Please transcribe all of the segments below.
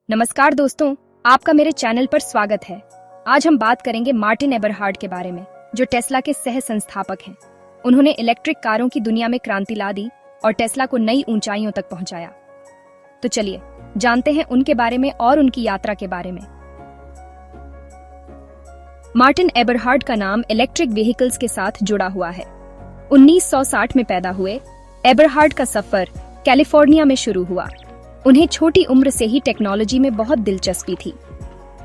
नमस्कार दोस्तों, आपका मेरे चैनल पर स्वागत है। आज हम बात करेंगे मार्टिन एबरहार्ड के बारे में, जो टेस्ला के सह संस्थापक हैं। उन्होंने इलेक्ट्रिक कारों की दुनिया में क्रांति ला दी और टेस्ला को नई ऊंचाइयों तक पहुंचाया। तो चलिए जानते हैं उनके बारे में और उनकी यात्रा के बारे में। मार्टिन एबरहार्ड का नाम इलेक्ट्रिक व्हीकल्स के साथ जुड़ा हुआ है। 1960 में पैदा हुए एबरहार्ड का सफर कैलिफोर्निया में शुरू हुआ। उन्हें छोटी उम्र से ही टेक्नोलॉजी में बहुत दिलचस्पी थी।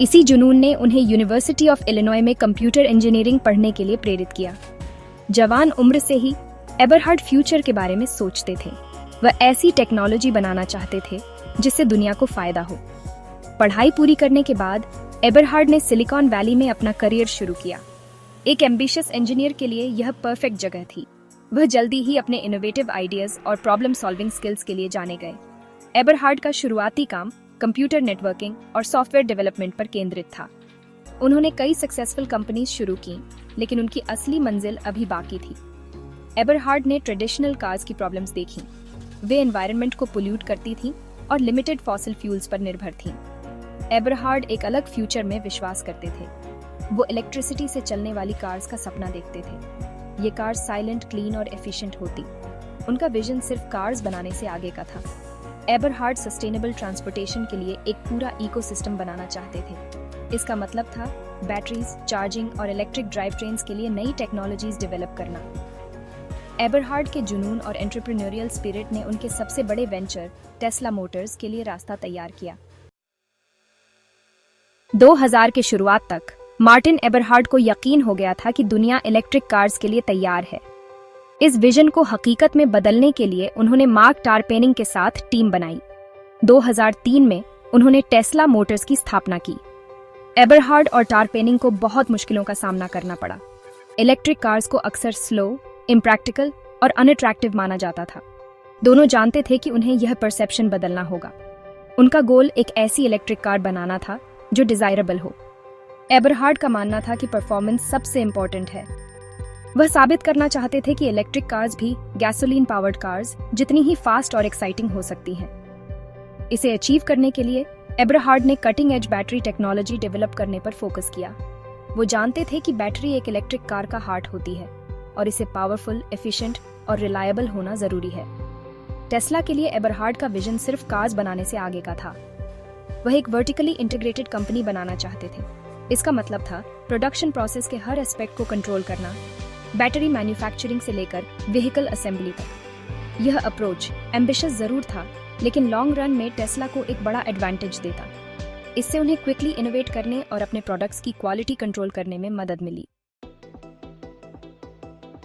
इसी जुनून ने उन्हें यूनिवर्सिटी ऑफ इलिनॉय में कंप्यूटर इंजीनियरिंग पढ़ने के लिए प्रेरित किया। जवान उम्र से ही एबरहार्ड फ्यूचर के बारे में सोचते थे। वह ऐसी टेक्नोलॉजी बनाना चाहते थे जिससे दुनिया को फायदा हो। पढ़ाई पूरी करने के बाद एबरहार्ड ने सिलिकॉन वैली में अपना करियर शुरू किया। एक एम्बिशियस इंजीनियर के लिए यह परफेक्ट जगह थी। वह जल्दी ही अपने इनोवेटिव आइडियाज और प्रॉब्लम सॉल्विंग स्किल्स के लिए जाने गए। एबरहार्ड का शुरुआती काम कंप्यूटर नेटवर्किंग और सॉफ्टवेयर डेवलपमेंट पर केंद्रित था। उन्होंने कई सक्सेसफुल कंपनीज शुरू की, लेकिन उनकी असली मंजिल अभी बाकी थी। एबरहार्ड ने ट्रेडिशनल कार्स की प्रॉब्लम्स देखी। वे एनवायरनमेंट को पोल्यूट करती थीं और लिमिटेड फॉसिल फ्यूल्स पर निर्भर थीं। एबरहार्ड एक अलग फ्यूचर में विश्वास करते थे। वो इलेक्ट्रिसिटी से चलने वाली कार्स का सपना देखते थे। ये कार्स साइलेंट, क्लीन और एफिशिएंट होती। उनका विजन सिर्फ कार्स बनाने से आगे का था। एबरहार्ड सस्टेनेबल ट्रांसपोर्टेशन के लिए एक पूरा इकोसिस्टम बनाना चाहते थे। इसका मतलब था बैटरीज, चार्जिंग और इलेक्ट्रिक ड्राइव ट्रेन्स के लिए नई टेक्नोलॉजीज डेवलप करना। एबरहार्ड के जुनून और एंटरप्रेन्योरियल स्पिरिट ने उनके सबसे बड़े वेंचर टेस्ला मोटर्स के लिए रास्ता तैयार किया। 2000 के शुरुआत तक मार्टिन एबरहार्ड को यकीन हो गया था कि दुनिया इलेक्ट्रिक कार्स के लिए तैयार है। इस विजन को हकीकत में बदलने के लिए उन्होंने मार्क टारपेनिंग के साथ टीम बनाई। 2003 में उन्होंने टेस्ला मोटर्स की स्थापना की। एबरहार्ड और टारपेनिंग को बहुत मुश्किलों का सामना करना पड़ा। इलेक्ट्रिक कार्स को अक्सर स्लो, इम्प्रैक्टिकल और अनअट्रैक्टिव माना जाता था। दोनों जानते थे कि उन्हें यह परसेप्शन बदलना होगा। उनका गोल एक ऐसी इलेक्ट्रिक कार बनाना था जो डिजायरेबल हो। एबरहार्ड का मानना था कि परफॉर्मेंस सबसे इंपॉर्टेंट है। वह साबित करना चाहते थे कि इलेक्ट्रिक कार्स भी गैसोलीन पावर्ड कार्स जितनी ही फास्ट और एक्साइटिंग हो सकती हैं। इसे अचीव करने के लिए एबरहार्ड ने cutting edge battery technology develop करने पर फोकस किया। वो जानते थे कि बैटरी एक इलेक्ट्रिक कार का हार्ट होती है और इसे पावरफुल, एफिशिएंट और रिलायबल होना जरूरी है। टेस्ला के लिए एबरहार्ड का विजन सिर्फ कार्स बनाने से आगे का था। वह एक वर्टिकली इंटीग्रेटेड कंपनी बनाना चाहते थे। इसका मतलब था प्रोडक्शन प्रोसेस के हर एस्पेक्ट को कंट्रोल करना, बैटरी मैन्युफैक्चरिंग से लेकर व्हीकल असेंबली तक। यह अप्रोच एम्बिशियस जरूर था, लेकिन लॉन्ग रन में टेस्ला को एक बड़ा एडवांटेज देता। इससे उन्हें क्विकली इनोवेट करने और अपने प्रोडक्ट्स की क्वालिटी कंट्रोल करने में मदद मिली।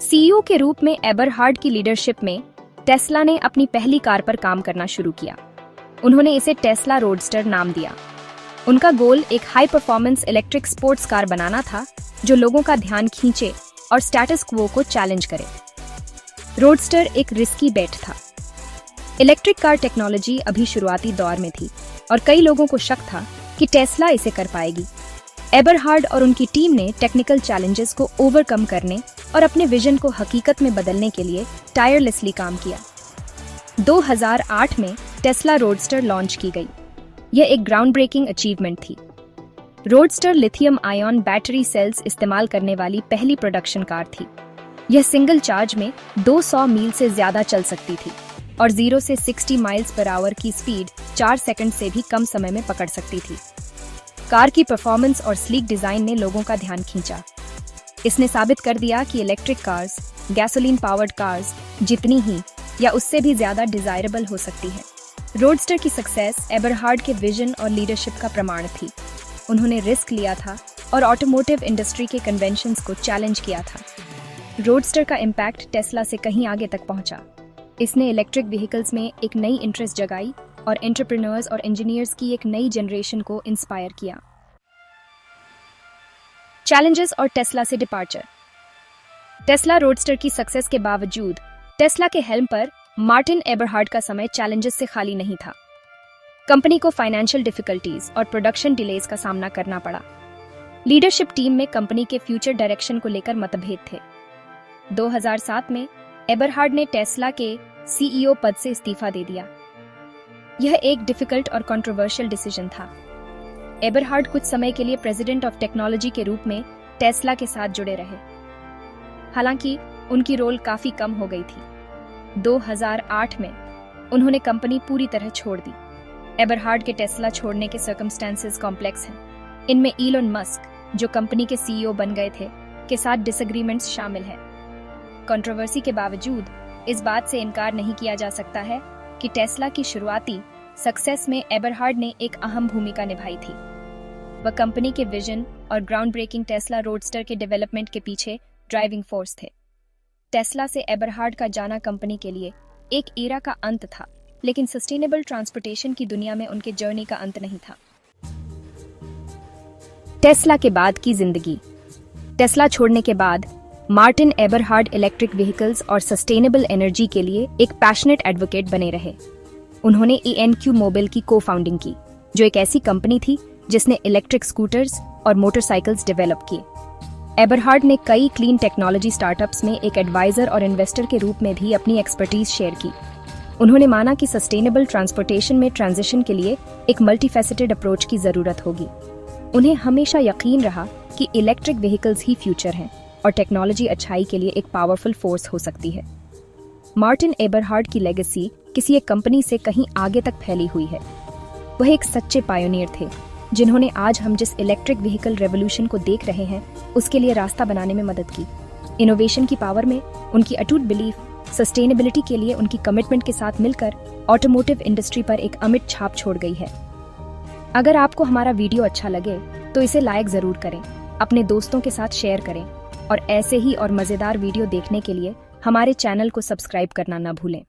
सीईओ के रूप में एबरहार्ड की लीडरशिप में टेस्ला ने अपनी पहली कार पर काम करना शुरू किया। उन्होंने इसे टेस्ला रोडस्टर नाम दिया। उनका गोल एक high performance electric sports car बनाना था जो लोगों का ध्यान खींचे और स्टेटस क्वो को चैलेंज करे। रोडस्टर एक रिस्की बेट था। इलेक्ट्रिक कार टेक्नोलॉजी अभी शुरुआती दौर में थी और कई लोगों को शक था कि टेस्ला इसे कर पाएगी। एबरहार्ड और उनकी टीम ने टेक्निकल चैलेंजेस को ओवरकम करने और अपने विजन को हकीकत में बदलने के लिए टायरलेसली काम किया। 2008 में टेस्ला रोडस्टर लॉन्च की गई। यह एक ग्राउंड ब्रेकिंग अचीवमेंट थी। Roadster lithium ion battery cells इस्तेमाल करने वाली पहली प्रोडक्शन कार थी। यह सिंगल चार्ज में 200 मील से ज्यादा चल सकती थी और 0 से 60 माइल्स पर आवर की स्पीड 4 सेकंड से भी कम समय में पकड़ सकती थी। कार की परफॉर्मेंस और स्लीक डिजाइन ने लोगों का ध्यान खींचा। इसने साबित कर दिया कि electric cars gasoline powered cars जितनी ही या उससे भी ज्यादा डिजायरेबल हो सकती है। रोडस्टर की सक्सेस एबरहार्ड के विजन और लीडरशिप का प्रमाण थी। उन्होंने रिस्क लिया था और ऑटोमोटिव इंडस्ट्री के कन्वेंशंस को चैलेंज किया था। रोडस्टर का इम्पैक्ट टेस्ला से कहीं आगे तक पहुंचा। इसने इलेक्ट्रिक व्हीकल्स में एक नई इंटरेस्ट जगाई और एंटरप्रेन्योर्स और इंजीनियर्स की एक नई जनरेशन को इंस्पायर किया। चैलेंजेस और टेस्ला से डिपार्चर। टेस्ला रोडस्टर की सक्सेस के बावजूद टेस्ला के हेल्म पर मार्टिन एबरहार्ड का समय चैलेंजेस से खाली नहीं था। कंपनी को फाइनेंशियल डिफिकल्टीज और प्रोडक्शन डिलेज का सामना करना पड़ा। लीडरशिप टीम में कंपनी के फ्यूचर डायरेक्शन को लेकर मतभेद थे। 2007 में एबरहार्ड ने टेस्ला के सीईओ पद से इस्तीफा दे दिया। यह एक डिफिकल्ट और कंट्रोवर्शियल डिसीजन था। एबरहार्ड कुछ समय के लिए प्रेसिडेंट ऑफ टेक्नोलॉजी के रूप में टेस्ला के साथ जुड़े रहे, हालांकि उनकी रोल काफी कम हो गई थी। 2008 में उन्होंने कंपनी पूरी तरह छोड़ दी। एबरहार्ड के टेस्ला छोड़ने के सर्कमस्टेंसेस कॉम्प्लेक्स हैं। इनमें इलोन मस्क, जो कंपनी के सीईओ बन गए थे, के साथ डिसएग्रीमेंट्स शामिल हैं। कंट्रोवर्सी के बावजूद इस बात से इनकार नहीं किया जा सकता है कि टेस्ला की शुरुआती सक्सेस में एबरहार्ड ने एक अहम भूमिका निभाई थी। वह कंपनी के विजन और ग्राउंड ब्रेकिंग टेस्ला रोडस्टर के डेवलपमेंट के पीछे ड्राइविंग फोर्स थे। टेस्ला से एबरहार्ड का जाना कंपनी के लिए एक एरा का अंत था, लेकिन सस्टेनेबल ट्रांसपोर्टेशन की दुनिया में उनके जर्नी का अंत नहीं था। टेस्ला के बाद की जिंदगी। टेस्ला छोड़ने के बाद मार्टिन एबरहार्ड इलेक्ट्रिक व्हीकल्स और सस्टेनेबल एनर्जी के लिए एक पैशनेट एडवोकेट बने रहे। उन्होंने ENQ मोबाइल की को फाउंडिंग की, जो एक ऐसी कंपनी थी जिसने इलेक्ट्रिक स्कूटर्स और मोटरसाइकिल्स डेवलप किए। एबरहार्ड ने कई क्लीन टेक्नोलॉजी स्टार्टअप्स में एक एडवाइजर और इन्वेस्टर के रूप में भी अपनी एक्सपर्टीज शेयर की। उन्होंने माना कि सस्टेनेबल ट्रांसपोर्टेशन में ट्रांजिशन के लिए एक मल्टीफेसेटेड अप्रोच की जरूरत होगी। उन्हें हमेशा यकीन रहा कि इलेक्ट्रिक व्हीकल्स ही फ्यूचर हैं और टेक्नोलॉजी अच्छाई के लिए एक पावरफुल फोर्स हो सकती है। मार्टिन एबरहार्ड की लेगेसी किसी एक कंपनी से कहीं आगे तक फैली हुई है। वह एक सच्चे पायोनियर थे, जिन्होंने आज हम जिस इलेक्ट्रिक व्हीकल रेवोल्यूशन को देख रहे हैं उसके लिए रास्ता बनाने में मदद की। इनोवेशन की पावर में उनकी अटूट बिलीफ, सस्टेनेबिलिटी के लिए उनकी कमिटमेंट के साथ मिलकर ऑटोमोटिव इंडस्ट्री पर एक अमिट छाप छोड़ गई है। अगर आपको हमारा वीडियो अच्छा लगे तो इसे लाइक जरूर करें, अपने दोस्तों के साथ शेयर करें और ऐसे ही और मजेदार वीडियो देखने के लिए हमारे चैनल को सब्सक्राइब करना न भूलें।